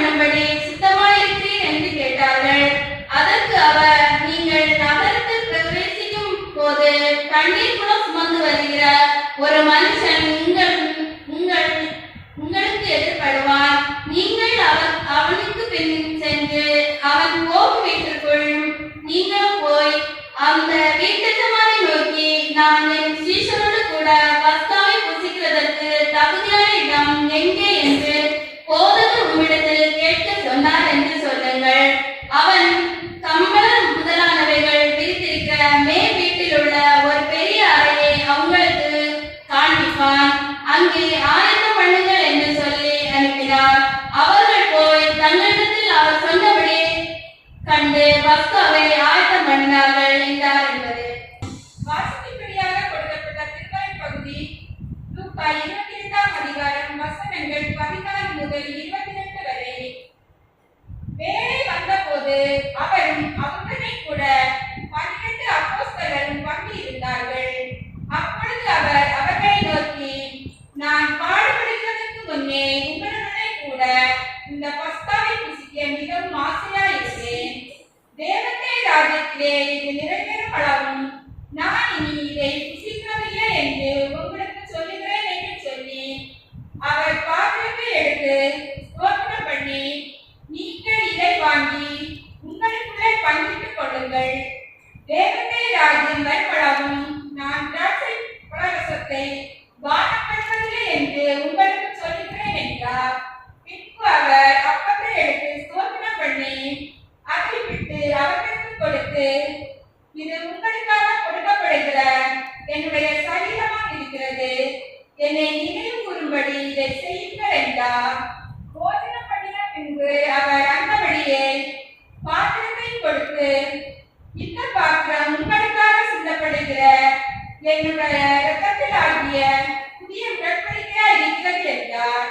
பண்ணும்படி சித்தமாயிருக்கிறேன் என்று கேட்டார்கள். அதற்கு அவர், நீங்கள் நகரத்தில் பிரவேசிக்கும் போது கண்ணீர் கூட சுமந்து வருகிற ஒரு மனுஷன் உங்களுக்கு எதிர்படுவான். நீங்கள் அவனுக்கு பின் சென்று அவன் போகும் வீட்டிற்குள் நீங்களும் போய் அந்த வீட்டெஜமானை நோக்கி, நான் என் சீஷரோடு கூட பஸ்காவை புசிக்கிறதற்கு தகுதியான இடம் எங்கே என்று போதகர் உம்மிடத்தில் கேட்க சொன்னார் என்று சொல்லுங்கள். அவன் கம்பளம் முதலானவைகள் விரித்திருக்கிற மேல் வீட்டில் உள்ள ஒரு பெரிய அறையை அவங்களுக்கு காண்பிப்பான். அங்கே ஆயத்தம் பண்ணுங்கள் என்று சொல்லி அனுப்பினார். அவர்கள் போய் தங்களிடத்தில் அவர் சொன்னபடி கண்டு பஸ்காவை ஆயத்தம் பண்ணினார்கள் என்றார் என்பது வாசிப்பின்படியாக கொடுக்கப்பட்ட திருமறை பகுதி லூக்கா 22ஆம் அதிகாரம் வசனங்கள் 14 முதல் 22 வரை. வேளை வந்தபோது அவரும் அவருடனே கூட 12 அப்போஸ்தலரும் பங்கியிருந்தார்கள். அப்பொழுது அவர் அவர்களை நோக்கி, நான் பாடுபடுகிறதற்கு முன்னே உங்களுடனே கூட இந்த பஸ்காவை புசிக்க மிகவும் ஆசையாயிருக்கிறேன். தேவனுடைய ராஜ்யத்திலே இது நிறைவேறும் அளவும் நான் இனி இதை புசிக்கிறதில்லை என்று உங்களுக்கு சொல்லுகிறேன் என்று சொல்லி அவர் பாத்திரத்தை எடுத்து ஸ்தோத்திரம் பண்ணி, நீங்கள் இதை வாங்கி உங்களுக்குள்ளே பங்கிட்டுக் கொள்ளுங்கள். தேவனுடைய ராஜ்யம் வருமளவும் நான் திராட்சை பழரசத்தை பானம் பண்ணுவதில்லை என்று உங்களுக்கு சொல்லுகிறேன் என்றார். பின்பு அவர் அப்பத்தை எடுத்து ஸ்தோத்திரம் பண்ணி அதை விட்டு அவர்களுக்கு கொடுத்து, இது உங்களுக்காக கொடுக்கப்படுகிற என்னுடைய சரீரமாக இருக்கிறது, என்னை நினைவு கூறும்படி இதை செய்யுங்கள் என்றார். போஜனம் பண்ணின பின்பு அவர் அந்தபடியே பாத்திரத்தை கொடுத்து, இந்த பாத்திரம் உங்களுக்காக சிந்தப்படுகிற என்னுடைய இரத்தத்தில் ஆகிய புதிய உடன்படிக்கையாய் இருக்கிறது என்றார்.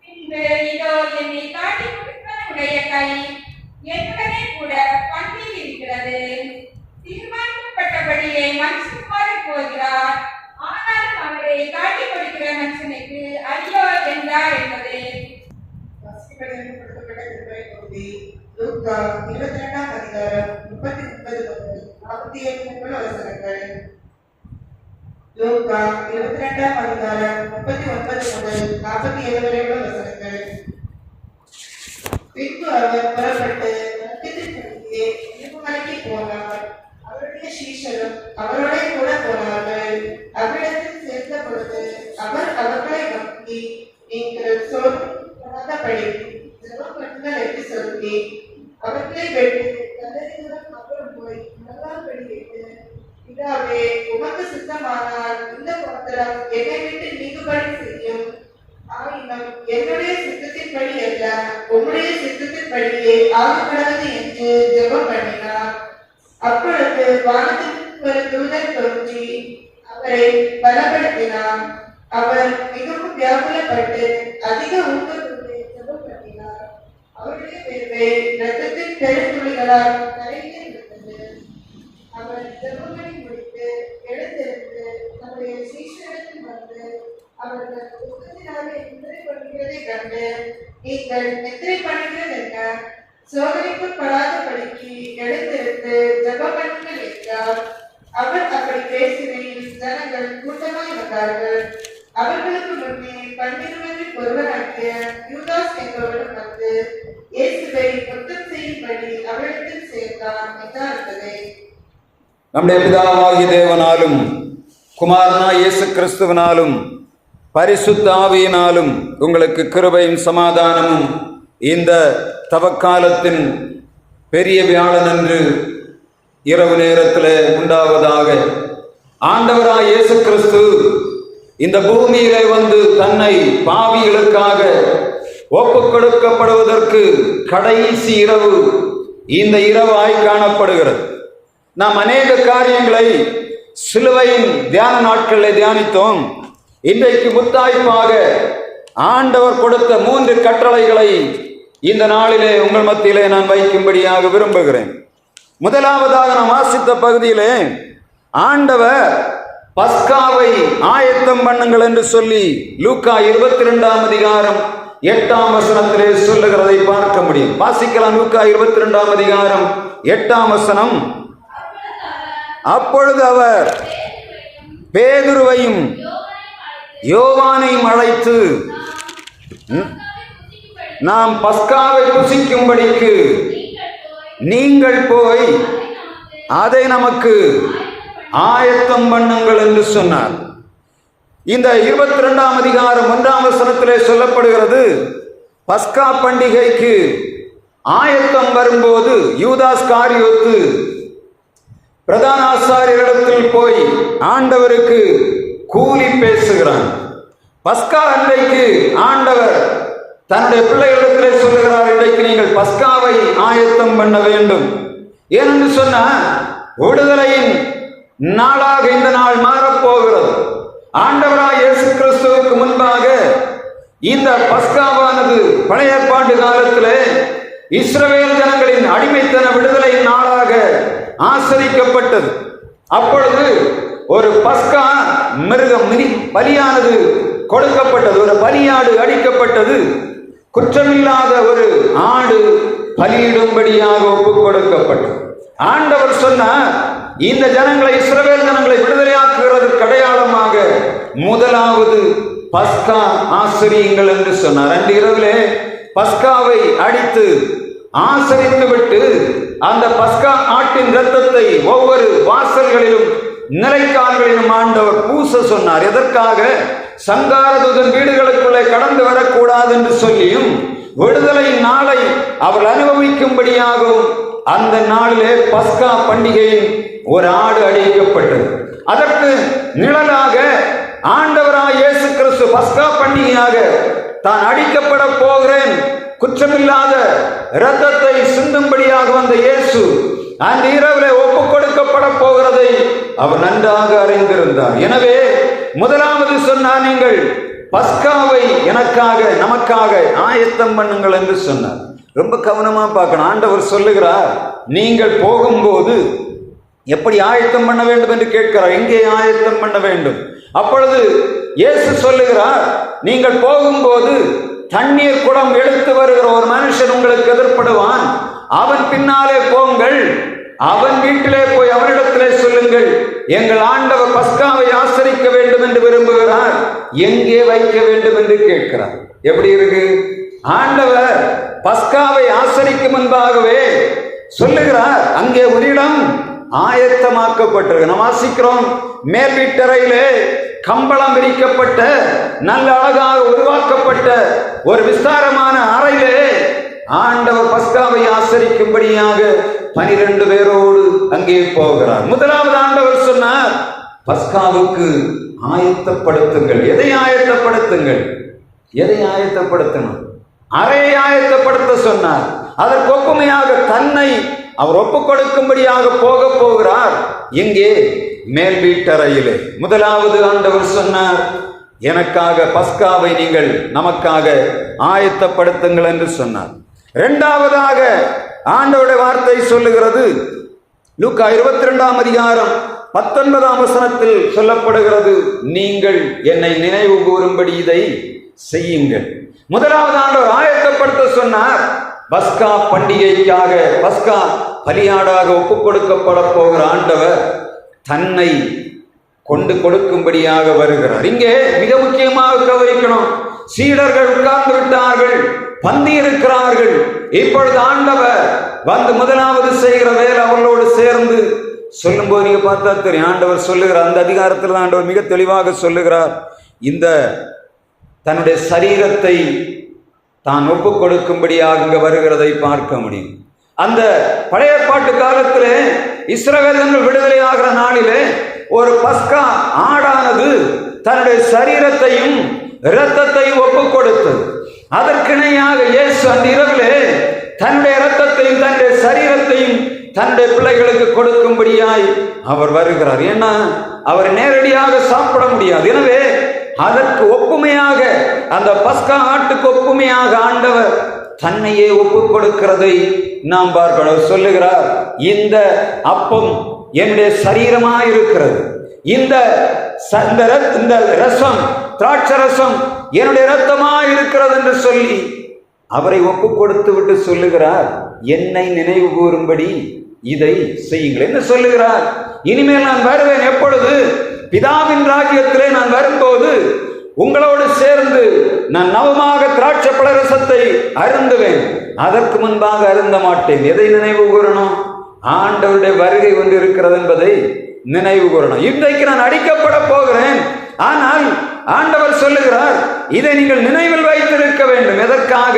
பின்பு இதோ என்னை காட்டி கொடுக்கிறவனுடைய கை என்னுடனே கூட பந்தியில் இருக்கிறது. தீர்மானிக்கப்பட்டபடியே மனுஷனுமாறு போகிறார், ஆனாலும் அவரை காட்டி கொடுக்கிற மனுஷனுக்கு ஐயோ என்றார் என்பது லூக்கா 22ஆம் அதிகாரம் 39 முதல் 47 வசனங்கள். லூக்கா 22ஆம் அதிகாரம் 39 முதல் 47 வசனங்கள். பின்பு அவர் புறப்பட்டு மலைக்கு போனார். அவருடைய சீஷரும் அவரோட கூட போனார்கள். அவரிடத்தில் சேர்ந்த பொழுது அவர் அவர்களை நோக்கி, நீங்கள் சொல்லாதபடி ஜெபம் பண்ணுங்கள் என்று சொல்லி அவர்களை வெட்டி கல்லறையுடன் அப்புறம் போய் மனதால் வெளியிட்டு, பிதாவே, உமக்கு சித்தமானால் இந்த பாத்திரம் என்னை விட்டு நீங்கும்படி செய்யும். ஆயினும் என்னுடைய சித்தத்தின்படி அல்ல, உம்முடைய சித்தத்தின்படியே ஆகப்படாது என்று ஜெபம் பண்ணினார். அப்பொழுது வானத்திற்கு ஒரு தூதன் தோன்றி அவரை பலப்படுத்தினார். அவர் மிகவும் வியாகுலப்பட்டு அதிக ஊக்கத்தோடு ஜெபம் பண்ணினார். அவருடைய வேர்வை இரத்தத்தின் பெருந்துளிகளால் கரைந்து இருந்தது. அவர் ஜெபம் பண்ணி முடித்து எழுந்திருந்து தம்முடைய சீஷரிடத்தில் வந்து, அவர்கள் துக்கத்தினாலே நித்திரை பண்ணுகிறதை கண்டு, நீங்கள் நித்திரை பண்ணுகிறது என்ன? சோதனைக்குட்படாதபடிக்கு எழுந்திருந்து ஜெபம் பண்ணுங்கள் என்றார். அவர் அப்படி பேசுகையில் ஜனங்கள் கூட்டமாய் வந்தார்கள். அவர்களுக்கு முன்னே 12 ஒருவராகிய யூதாஸ் என்பவரும் வந்து இயேசுவை முத்தம் செய்யும்படி அவரிடத்தில் சேர்ந்தான் என்றார்கள். நம்முடைய பிதாவாகிய தேவனாலும் குமாரனாய் இயேசு கிறிஸ்துவினாலும் பரிசுத்த ஆவியினாலும் உங்களுக்கு கிருபையும் சமாதானமும் இந்த தவக்காலத்தின் பெரிய வியாழனன்று இரவு நேரத்தில் உண்டாவதாக. ஆண்டவராய் இயேசு கிறிஸ்து இந்த பூமியிலே வந்து தன்னை பாவிகளுக்காக ஒப்புக் கொடுக்கப்படுவதற்கு கடைசி இரவு இந்த இரவாய் காணப்படுகிறது. நாம் அநேக காரியங்களை சிலுவையின் தியான நாட்களில் தியானித்தோம். இன்றைக்கு முத்தாய்ப்பாக ஆண்டவர் கொடுத்த 3 கட்டளைகளை இந்த நாளிலே உங்கள் மத்தியிலே நான் வைக்கும்படியாக விரும்புகிறேன். முதலாவதாக நாம் வாசித்த பகுதியிலே ஆண்டவர் பஸ்காவை ஆயத்தம் பண்ணுங்கள் என்று சொல்லி லூக்கா 22ஆம் அதிகாரம் 8ஆம் வசனத்திலே சொல்லுகிறதை பார்க்க முடியும். வாசிக்கலாம். லூக்கா 22ஆம் அதிகாரம் 8ஆம் வசனம். அப்பொழுது அவர் பேதுருவையும் யோவானையும் அழைத்து, நாம் பஸ்காவை புசிக்கும்படிக்கு நீங்கள் போய் அதை நமக்கு ஆயத்தம் பண்ணுங்கள் என்று சொன்னார். இந்த 22ஆம் அதிகாரம் 1ஆம் வசனத்திலே சொல்லப்படுகிறது, பஸ்கா பண்டிகைக்கு ஆயத்தம் வரும்போது யூதாஸ் காரியோத்து பிரதான ஆசாரியரிடத்தில் போய் ஆண்டவருக்கு கூலி பேசுகிறான். பஸ்கா அன்றைக்கு ஆண்டவர் தன்னுடைய பிள்ளைகளிடத்திலே சொல்லுகிறார், இன்றைக்கு நீங்கள் பஸ்காவை ஆயத்தம் பண்ண வேண்டும். ஏனென்று சொன்னால் விடுதலையின் நாளாக இந்த நாள் மாறப்போகிறது. ஆண்டவராய் இயேசு கிறிஸ்துவுக்கு முன்பாக இந்த பஸ்காவானது பழைய ஏற்பாட்டு காலத்திலே இஸ்ரவேல் ஜனங்களின் அடிமைத்தன விடுதலையின் நாளாக ஆசரிக்கப்பட்டது. அப்பொழுது ஒரு பஸ்கா மிருகம் பலியானது கொடுக்கப்பட்டது, ஒரு பலியாடு அடிக்கப்பட்டது, குற்றமில்லாத ஒரு ஆடு பலியிடும்படியாக ஒப்புக் கொடுக்கப்பட்டது. ஆண்டவர் சொன்னார், இந்த ஜனங்களை, இஸ்ரவேல் ஜனங்களை விடுதலையாக்குகிறதுக்கு அடையாளமாக முதலாவது பஸ்கா ஆசரியுங்கள் என்று சொன்னார். அன்று இரவிலே பஸ்காவை அடித்து ஆசரித்து விட்டு அந்த பஸ்கா ஆட்டின் இரத்தத்தை ஒவ்வொரு வாசல்களிலும் நிலைக்கால்களிலும் ஆண்டவர் பூச சொன்னார். எதற்காக? சங்காரதூதன் வீடுகளுக்குள்ளே கடந்து வரக்கூடாது என்று சொல்லியும், விடுதலை நாளை அவர் அனுபவிக்கும்படியாகவும் அந்த நாளிலே பஸ்கா பண்டிகையின் ஒரு ஆடு அடிக்கப்பட்டது. அதற்கு நிழலாக ஆண்டவராய் இயேசு கிறிஸ்து பஸ்கா பண்டிகையாக தான் அடிக்கப்பட போகிறேன், குற்றமில்லாத இரத்தத்தை சிந்தும்படியாக வந்த இயேசு அந்த இரவிலே ஒப்புக் கொடுக்கப்பட போகிறதை அவர் நன்றாக அறிந்திருந்தார். எனவே முதலாவது சொன்னார், நீங்கள் பஸ்காவை எனக்காக, நமக்காக ஆயத்தம் பண்ணுங்கள் என்று சொன்னார். ரொம்ப கவனமா பார்க்கணும். ஆண்டவர் சொல்லுகிறார், நீங்கள் போகும்போது எப்படி ஆயத்தம் பண்ண வேண்டும் என்று கேட்கிறார். எங்கே ஆயத்தம் பண்ண வேண்டும்? அப்பொழுது இயேசு சொல்லுகிறார், நீங்கள் போகும்போது தண்ணீர் குடம் எடுத்து வருகிற ஒரு மனுஷன் உங்களுக்கு எதிர்ப்படுவான், அவன் பின்னாலே போங்கள், அவன் வீட்டிலே போய் அவனிடத்திலே சொல்லுங்கள், எங்கள் ஆண்டவர் பஸ்காவை ஆசரிக்க வேண்டும் என்று விரும்புகிறார், எங்கே வைக்க வேண்டும் என்று கேட்கிறார். எப்படி இருக்கு? ஆண்டவர் பஸ்காவை ஆசரிக்கும் முன்பாகவே சொல்லுகிறார், அங்கே ஒரு இடம் ஆயத்தமாக்கப்பட்டிருக்கு. நாம் வாசிக்கிறோம், மேல் வீட்டறையிலே கம்பளம் விரிக்கப்பட்ட நல்ல அழகாக உருவாக்கப்பட்ட ஒரு விஸ்தாரமான அறையிலே ஆண்டவர் பஸ்காவை ஆசரிக்கும்படியாக 12 பேரோடு அங்கே போகிறார். முதலாவது ஆண்டவர் சொன்னார், பஸ்காவுக்கு ஆயத்தப்படுத்துங்கள். எதை ஆயத்தப்படுத்துங்கள்? எதை ஆயத்தப்படுத்தணும்? அறையை ஆயத்தப்படுத்த சொன்னார். அதற்கு ஒப்புமையாக தன்னை அவர் ஒப்புக் கொடுக்கும்படியாக போகிறார். இங்கே மேல் வீட்டறையிலே முதலாவது ஆண்டவர் சொன்னார், எனக்காக பஸ்காவை நீங்கள் நமக்காக ஆயத்தப்படுத்துங்கள் என்று சொன்னார். இரண்டாவதாக ஆண்டவருடைய வார்த்தை சொல்லுகிறது, லூக்கா 22ஆம் அதிகாரம் 19ஆம் வசனத்தில் சொல்லப்படுகிறது, நீங்கள் என்னை நினைவு கூறும்படி இதை செய்யுங்கள். முதலாவது ஆண்டவர் ஆயத்தப்படுத்த சொன்னார். பஸ்கா பண்டிகைக்காக, பஸ்கா பலியாடாக ஒப்புக் கொடுக்கப்பட போகிற ஆண்டவர் தன்னை கொண்டு கொடுக்கும்படியாக வருகிறார். இங்கே மிக முக்கியமாக கவனிக்கணும், சீடர்கள் உட்கார்ந்து விட்டார்கள், பந்தி இருக்கிறார்கள். இப்பொழுது ஆண்டவர் வந்து முதலாவது செய்கிற வேலை அவர்களோடு சேர்ந்து சொல்லும் போது நீங்க பார்த்தா தெரியும், ஆண்டவர் சொல்லுகிறார், அந்த அதிகாரத்தில் ஆண்டவர் மிக தெளிவாக சொல்லுகிறார், இந்த தன்னுடைய சரீரத்தை தான் ஒப்புக் கொடுக்கும்படியாக இங்க வருகிறதை பார்க்க முடியும். அந்த பழைய ஏற்பாட்டு காலத்திலே இஸ்ரவேலர்கள் விடுதலை ஆகிற நாளிலே ஒரு பஸ்கா ஆடானது தன்னுடைய சரீரத்தையும் இரத்தத்தையும் ஒப்புக் கொடுத்தது. அதற்கிணையாக இயேசு அந்த இரவிலே தன்னுடைய இரத்தத்தையும் தன்னுடைய சரீரத்தையும் தன்னுடைய பிள்ளைகளுக்கு கொடுக்கும்படியாய் அவர் வருகிறார். ஏன்னா அவர் நேரடியாக சாப்பிட முடியாது. எனவே அதற்கு ஒப்புமையாக, அந்த பஸ்கா ஆட்டுக்கு ஒப்புமையாக ஆண்டவர் தன்னையே ஒப்புக் கொடுக்கிறதை நாம் பார்க்கிறோம். சொல்லுகிறார், இந்த அப்பம் என்னுடைய சரீரமாயிருக்கிறது, இந்த ரசம், திராட்சை ரசம் என்னுடைய இரத்தமா இருக்கிறது என்று சொல்லி அவரை ஒப்பு கொடுத்து விட்டு சொல்லுகிறார், என்னை நினைவு கூறும்படி இதை செய்யுங்கள் என்று சொல்லுகிறார். இனிமேல் நான் வருவேன். எப்பொழுது? பிதாவின் ராஜ்யத்திலே நான் வரும்போது உங்களோடு சேர்ந்து நான் நவமாக திராட்சை பழரசத்தை அருந்துவேன். அதற்கு முன்பாக அருந்த மாட்டேன். எதை நினைவு கூறணும்? ஆண்டவருடைய வருகை ஒன்று இருக்கிறது என்பதை நினைவு கூறணும். இன்றைக்கு நான் அடிக்கப்பட போகிறேன், ஆனால் ஆண்டவர் சொல்லுகிறார், இதை நீங்கள் நினைவில் வைத்திருக்க வேண்டும். எதற்காக?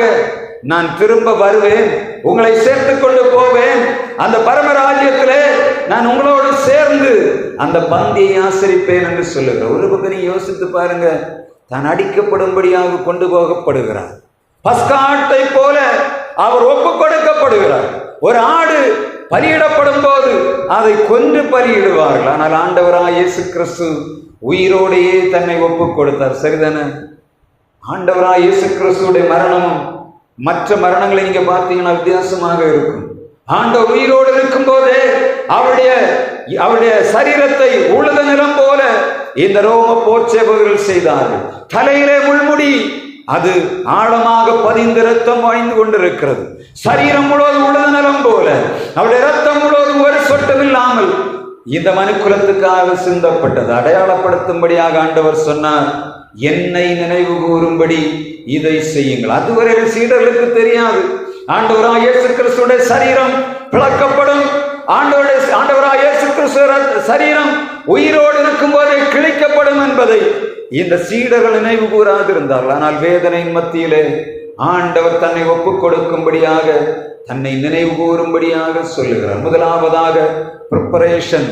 நான் திரும்ப வருவேன், உங்களை சேர்த்துக் கொண்டு போவேன், அந்த பரமராஜ்யத்திலே நான் உங்களோடு சேர்ந்து அந்த பந்தியை ஆசரிப்பேன் என்று சொல்லுகிறார். ஒரு பக்கம் நீ யோசித்து பாருங்க, தான் அடிக்கப்படும்படியாக கொண்டு போகப்படுகிறார். பஸ்காட்டை போல அவர் ஒப்பு கொடுக்கப்படுகிறார். ஒரு ஆடு பலியிடப்படும் போது அதை கொன்று பலியிடுவார்கள். ஆனால் ஆண்டவராய் இயேசு கிறிஸ்து உயிரோடையே தன்னை ஒப்பு கொடுத்தார். சரிதானே? ஆண்டவராய் இயேசு கிறிஸ்துடைய மரணமும் மற்ற மரணங்களை நீங்க பார்த்தீங்கன்னா வித்தியாசமாக இருக்கும். ஆண்டவர் உயிரோடு இருக்கும் போதே அவருடைய சரீரத்தை உழுத நிலம் போல இந்த ரோம போர்ச்சேவர்கள் செய்தார்கள். தலையிலே முள்முடி, அது ஆழமாக பதிந்து ரத்தம் வாய்ந்து கொண்டிருக்கிறது. சரீரம் முழுவதும் உழுத நிலம் போல அவருடைய ரத்தம் முழுவதும் ஒரு சொட்டம் இல்லாமல் இந்த மனுக்குலத்துக்காக சிந்தப்பட்டது. அடையாளப்படுத்தும்படியாக ஆண்டவர் சொன்னார், என்னை நினைவு கூறும்படி இதை செய்யுங்கள். அதுவரையில் சீடர்களுக்கு தெரியாது. ஆண்டவராய் இயேசு கிறிஸ்துடைய சரீரம் பிளக்கப்படும், ஆண்டவராய் இயேசு கிறிஸ்து சரீரம் உயிரோடு இருக்கும் போதே கிழிக்கப்படும் என்பதை இந்த சீடர்கள் நினைவு கூறாதிருந்தார்கள். ஆனால் வேதனையின் மத்தியிலே ஆண்டவர் தன்னை ஒப்புக் கொடுக்கும்படியாக, தன்னை நினைவு கூறும்படியாக சொல்லுகிறார். முதலாவதாக ப்ரிப்பரேஷன்,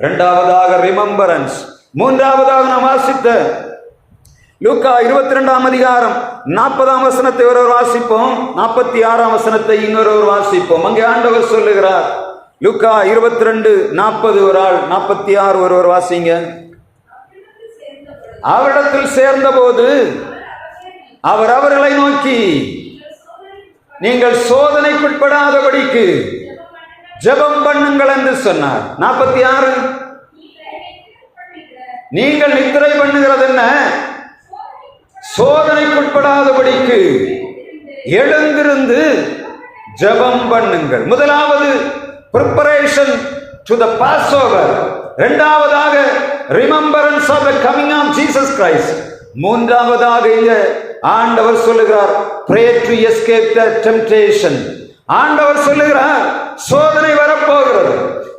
இரண்டாவதாக ரிமெம்பரன்ஸ், மூன்றாவதாக நாம் வாசித்த லூக்கா 22ஆம் அதிகாரம் 40ஆம் வசனத்தை ஒருவர் வாசிப்போம், 46ஆம் வசனத்தை இன்னொருவர் வாசிப்போம். அங்கே ஆண்டவர் சொல்லுகிறார், லூக்கா 22:40 ஒரு ஆள், 46 ஒருவர் வாசிங்க. அவரிடத்தில் சேர்ந்தபோது அவர் அவர்களை நோக்கி, நீங்கள் சோதனைக்குட்படாதபடிக்கு ஜெபம் பண்ணுங்கள் என்று சொன்னார். 46, நீங்கள் நித்திரை பண்ணுகிறது என்ன? சோதனைக்குட்படாதபடிக்கு எழுந்திருந்து ஜெபம் பண்ணுங்கள். முதலாவது preparation to the Passover, இரண்டாவதாக remembrance of the coming of Jesus Christ, மூன்றாவதாக இங்க ஆண்டவர் சொல்லுகிறார் pray to escape the temptation. ஆண்டவர் சொல்லுகிறார், சோதனை வரப்போகிறது.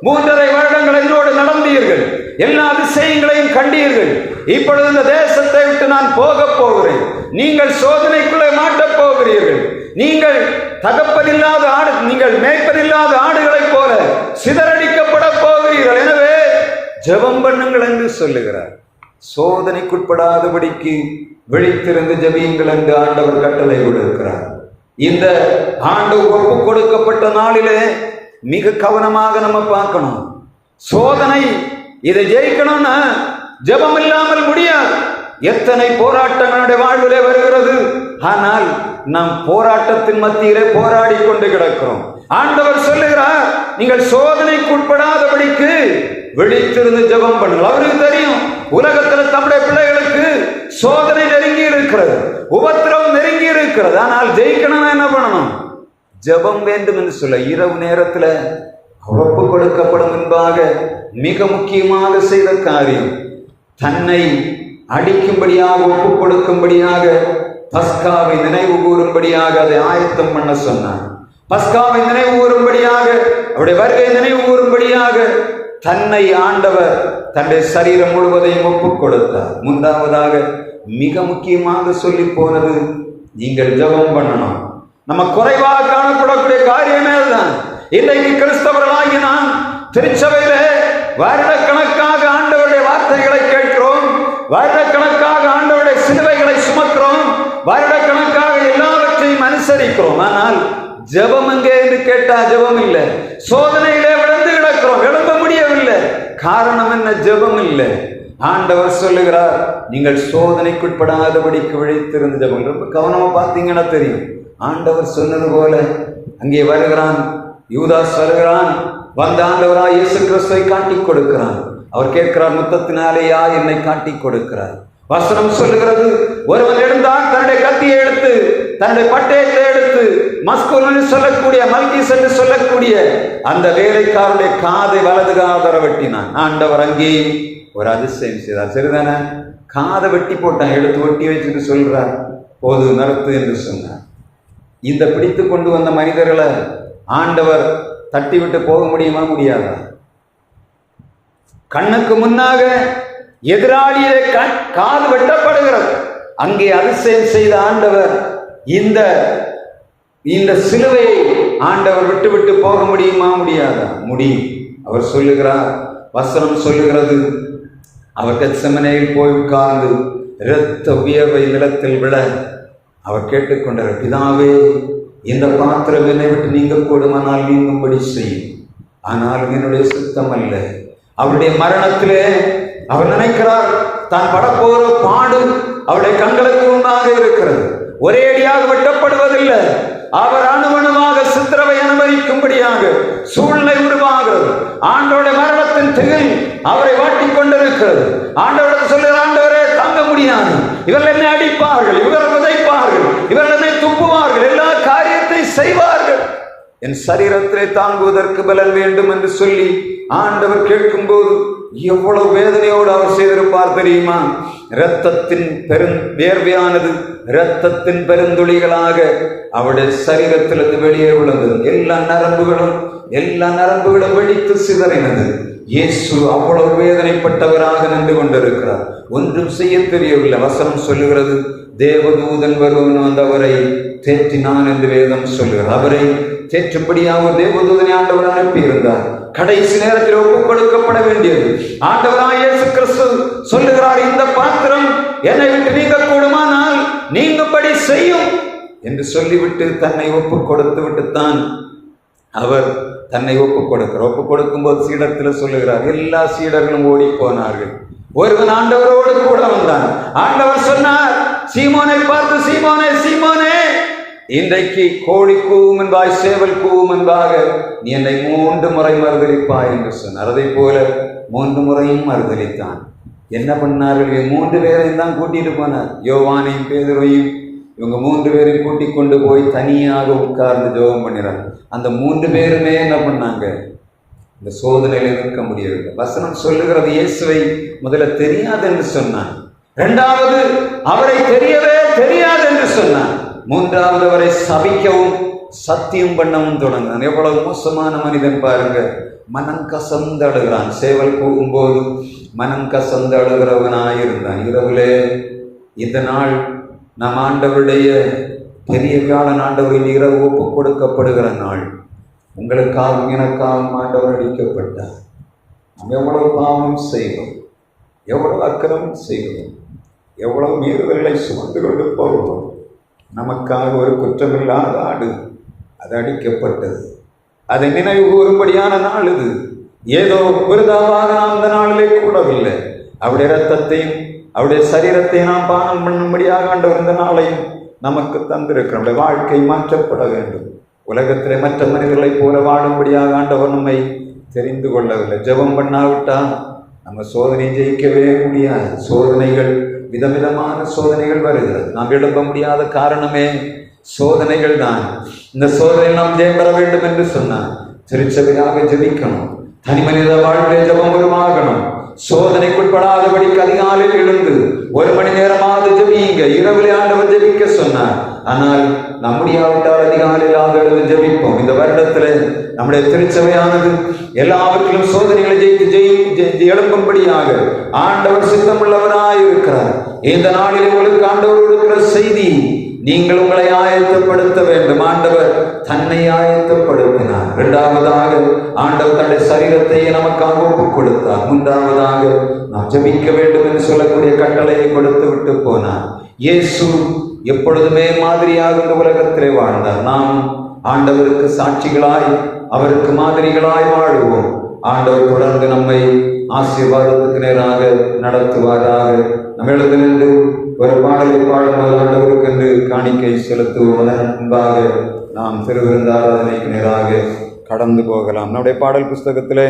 3.5 வருடங்கள் என்னோடு நடந்தீர்கள், எல்லா அதிசயங்களையும் கண்டீர்கள். இப்பொழுது இந்த தேசத்தை விட்டு நான் போக போகிறேன். நீங்கள் சோதனைக்குள்ளே மாட்டப் போகிறீர்கள். நீங்கள் தகப்பனில்லாத ஆடு, நீங்கள் மேய்ப்பனில்லாத ஆடுகளைப் போல சிதறடிக்கப்பட போகிறீர்கள். எனவே ஜெபம் பண்ணுங்கள் என்று சொல்லுகிறார். சோதனைக்குட்படாதபடிக்கு விழித்திருந்து ஜெபியுங்கள் என்று ஆண்டவர் கட்டளை கொடுக்கிறார். இந்த ஆண்டு ஒப்பு கொடுக்கப்பட்ட நாளிலே மிக கவனமாக நம்ம பார்க்கணும். சோதனை, இதை ஜெயிக்கணும்னா ஜெபம் இல்லாமல் முடியாது. எத்தனை போராட்டங்களுடைய வாழ்விலே வருகிறது, ஆனால் நாம் போராட்டத்தின் மத்தியிலே போராடி கொண்டு கிடக்கிறோம். ஆண்டவர் சொல்லுகிறார், நீங்கள் சோதனைக்கு உட்படாதபடிக்கு விழித்திருந்து ஜெபம் பண்ணுங்கள். அவருக்கு தெரியும், உலகத்தில் தம்முடைய பிள்ளைகளுக்கு சோதனை நெருங்கி இருக்கிறது, உபத்திரவம் நெருங்கி இருக்கிறது. ஆனால் ஜெயிக்கணும்னா என்ன பண்ணணும்? ஜெபம் வேண்டும் என்று சொல்ல, இரவு நேரத்தில் ஒப்பு கொடுக்கப்படும் முன்பாக மிக முக்கியமாக செய்த காரியம், தன்னை அடிக்கும்படியாக ஒப்பு கொடுக்கும்படியாக பஸ்காவை நினைவு கூறும்படியாக அதை ஆயத்தம் பண்ண சொன்னார். பஸ்காவை நினைவு கூறும்படியாக, அவருடைய வருகை நினைவு கூறும்படியாக தன்னை ஆண்டவர் தன்னுடைய சரீரம் முழுவதையும் ஒப்பு கொடுத்தார். மூன்றாவதாக மிக முக்கியமாக சொல்லி போனது, நீங்கள் ஜெபம் பண்ணணும். நம்ம குறைவாக காணப்படக்கூடிய காரியமே அதுதான். இன்றைக்கு கிறிஸ்தவர்களாகி நாம் திருச்சபையில வருடக்கணக்காக ஆண்டவருடைய வார்த்தைகளை கேட்கிறோம், வருடக்கணக்காக ஆண்டவருடைய சிலுவைகளை சுமக்கிறோம், வருடக்கணக்காக எல்லாவற்றையும் அனுசரிக்கிறோம். ஆனால் ஜெபம் எங்கே என்று கேட்டா ஜெபம் இல்லை. சோதனையிலே விழுந்து கிடக்கிறோம், எழும்ப முடியவில்லை. காரணம் என்ன? ஜெபம் இல்லை. ஆண்டவர் சொல்லுகிறார், நீங்கள் சோதனைக்குட்படாதபடிக்கு விழித்திருந்து ஜெபம். ரொம்ப கவனமா பார்த்தீங்கன்னா தெரியும். ஆண்டவர் சொன்னது போல அங்கே வருகிறான், யூதாஸ் வருகிறான், வந்த ஆண்டவராய் இயேசு கிறிஸ்துவை காட்டிக் கொடுக்கிறான். அவர் கேட்கிறார், முத்தத்தினாலேயா என்னை காட்டி கொடுக்கிறார்? வசனம் சொல்லுகிறது, ஒருவன் எழுந்தான், தன்னுடைய கத்தியை எடுத்து, தன்னுடைய பட்டயத்தை எடுத்து, மஸ்கூல் சொல்லக்கூடிய மல்கிஸ் என்று சொல்லக்கூடிய அந்த வேலைக்காரனுடைய காதை வலது காதர வெட்டினான். ஆண்டவர் அங்கே ஒரு அதிசயம் செய்தார். சரிதானே? காதை வெட்டி போட்டான், எடுத்து ஒட்டி வச்சுட்டு சொல்றார், போது நிறுத்து என்று சொன்னார். இந்த பிடித்து கொண்டு வந்த மனிதர்களை ஆண்டவர் தட்டி விட்டு போக முடியுமா? முடியாதா? கண்ணுக்கு முன்னாக எதிராளியே காது வெட்டப்படுகிறது. அங்கே அதிசயம் செய்த ஆண்டவர் இந்த சிலுவையை ஆண்டவர் விட்டு விட்டு போக முடியுமா? முடியாதா? முடியும். அவர் சொல்லுகிறார், வசனம் சொல்லுகிறது, அவர் கெத்செமனேயில் போய் உட்கார்ந்து இரத்த உயர்வை நிலத்தில் விட அவர் கேட்டுக்கொண்டார், பிதாவே, இந்த பாத்திரம் என்னை விட்டு நீங்க கூடுமானால் நீங்கும்படி செய்யும், ஆனாலும் என்னுடைய சுத்தம் அல்ல. அவருடைய மரணத்திலே அவர் நினைக்கிறார், தான் படப்போற பாடு அவருடைய கண்களுக்கு முன்னாக இருக்கிறது. ஒரே அடியாக வெட்டப்படுவதில்லை, அவர் அணுவணுவாக சித்திரவை அனுபவிக்கும்படியாக சூழ்நிலை உருவாகிறது. ஆண்டவருடைய மரணத்தின் திகில் அவரை வாட்டிக் கொண்டிருக்கிறது. ஆண்டவர் சொல்லுகிற, ஆண்டவரே, தாங்க முடியாது, இவர்கள் என்னை அடிப்பார்கள், இவர்கள் உதைப்பார்கள், இவர்கள் என்னை துப்புவார்கள், எல்லா காரியத்தை செய்வார்கள், என் சரீரத்திலே தாங்குவதற்கு பலன் வேண்டும் என்று சொல்லி ஆண்டவர் கேட்கும்போது எவ்வளவு வேதனையோடு அவர் செய்திருப்பார் தெரியுமா? இரத்தத்தின் வேர்வையானது இரத்தத்தின் பெருந்துளிகளாக அவருடைய சரீரத்திலிருந்து வெளியே விழுந்தது. எல்லா நரம்புகளும் வெடித்து சிதறினது. இயேசு அவ்வளவு வேதனைப்பட்டவராக நின்று கொண்டிருக்கிறார். ஒன்றும் செய்ய தெரியவில்லை. வசனம் சொல்லுகிறது, தேவதூதன் வருவன் வந்து அவரை தேற்றினான் என்று வேதம் சொல்லுகிறார். அவரை தேற்றும்படியாக தேவதூதனை ஆண்டவர் அனுப்பியிருந்தார். கடைசி நேரத்தில் ஒப்புக் கொடுக்கப்பட வேண்டியது. ஆண்டவராகிய இயேசு கிறிஸ்து சொல்லுகிறார், இந்த பாத்திரம் என்னை விட்டு நீங்க கூடுமானால் நீங்கும்படி செய்யும் என்று சொல்லிவிட்டு தன்னை ஒப்புக் கொடுத்து விட்டுத்தான் அவர் தன்னை ஒப்புக் கொடுக்கும் போது சீடத்தில் சொல்லுகிறார், எல்லா சீடர்களும் ஓடி போனார்கள், ஒருவன் ஆண்டவரோடு கூட வந்தான். ஆண்டவர் சொன்னார், சீமோனை பார்த்து, சீமோனே, சீமோனே, இன்றைக்கு கோழி கூவும் என்பாய், சேவல் கூவும் என்பாக நீ என்னை 3 முறை மறுதலிப்பாய் என்று சொன்னார். அதை போல 3 முறையும் மறுதலித்தான். என்ன பண்ணார்கள்? 3 பேரையும் தான் கூட்டிட்டு போனார். யோவானையும் பேதுருவையும் இவங்க 3 பேரையும் கூட்டிக் கொண்டு போய் தனியாக உட்கார்ந்து ஜெபம் பண்ணினார். அந்த 3 பேருமே என்ன பண்ணாங்க? இந்த சோதனையில இருக்க முடியவில்லை. வசனம் சொல்லுகிறது, இயேசுவை முதல்ல தெரியாது என்று சொன்னான், 2வது அவரை தெரியவே தெரியாது என்று சொன்னான், 3வது அவரை சபிக்கவும் சத்தியம் பண்ணவும் தொடங்கினான். எவ்வளவு மோசமான மனிதன் பாருங்க! மனம் கசந்து அழுகிறான். சேவல் கூகும்போது மனம் கசந்து அழுகிறவனாயிருந்தான். இரவுலே இந்த நாள் நம் ஆண்டவருடைய பெரிய வியாழன், ஆண்டவரின் இரவு ஒப்பு கொடுக்கப்படுகிற நாள். உங்களுக்காகவும் எனக்காகவும் ஆண்டவர் அடிக்கப்பட்டார். நாம் எவ்வளவு பாவம் செய்வோம், எவ்வளவு அக்கிரமம் செய்வோம், எவ்வளவு மீறுதல்களை சுமந்து கொண்டு போவோம். நமக்காக ஒரு குற்றமில்லாத ஆடு அது அடிக்கப்பட்டது. அதை நினைவு கூறும்படியான நாள் இது. ஏதோ விருதாவாக நாம் இந்த நாளிலே கூடவில்லை. அவருடைய இரத்தத்தையும் அவருடைய சரீரத்தை நாம் பானம் பண்ணும்படியாக ஆண்டவர் இந்த நாளையும் நமக்கு தந்திருக்கிறோம். நம்முடைய வாழ்க்கை மாற்றப்பட வேண்டும். உலகத்திலே மற்ற மனிதர்களைப் போல வாழும்படியாக ஆண்டவர் நம்மை தெரிந்து கொள்ளவில்லை. ஜெபம் பண்ணாவிட்டால் நம்ம சோதனை ஜெயிக்கவே முடியாது. சோதனைகள், விதவிதமான சோதனைகள் வருகிறது. நாம் எழும்ப முடியாத காரணமே சோதனைகள் தான். இந்த சோதனை நாம் ஜெயம் பெற வேண்டும் என்று சொன்னார். திருச்சபையாக ஜெபிக்கணும். தனி மனித வாழ்விலே ஜெபம் உருவாகணும். சோதனைக்குட்படாதபடிக்கு அதிகாலையில் எழுந்து 1 மணி நேரமாவது ஜெபியுங்க. இரவிலே ஆண்டவர் ஜெபிக்க சொன்னார். ஆனால் நம்முடையாவிட்டால் அதிகாலையில் எழுந்து ஜெபிப்போம். இந்த வருடத்தில் நம்முடைய திருச்சபையானது எல்லாவற்றிலும் சோதனைகளை ஜெயித்து எழும்பும்படியாக ஆண்டவர் சித்தமுள்ளவராய் இருக்கிறார். இந்த நாளில் உங்களுக்கு ஆண்டவர் இருக்கிற செய்தி, நீங்கள் உங்களை ஆயத்தப்படுத்த வேண்டும். ஆண்டவர் தன்னை ஆயத்தப்படுத்தினார். 2வதாக ஆண்டவர் தன்னுடைய சரீரத்தை நமக்காக ஒப்புக் கொடுத்தார். 3வதாக நாம் ஜெபிக்க வேண்டும் என்று சொல்லக்கூடிய கட்டளையை கொடுத்து விட்டு போனார். இயேசு எப்பொழுதுமே மாதிரியாக இந்த உலகத்திலே வாழ்ந்தார். நாம் ஆண்டவருக்கு சாட்சிகளாய், அவருக்கு மாதிரிகளாய் வாழுவோம். ஆண்டவர் தொடர்ந்து நம்மை ஆசீர்வாதத்துக்கு நேராக நடத்துவாராக. நம்ம எழுந்து நின்று ஒரு பாடலை பாடும்போது ஆண்டவருக்கு என்று காணிக்கை செலுத்துவோம். அதன் முன்பாக நாம் திருவிருந்தாராதனைக்கு நேராக கடந்து போகலாம். நம்முடைய பாடல் புஸ்தகத்திலே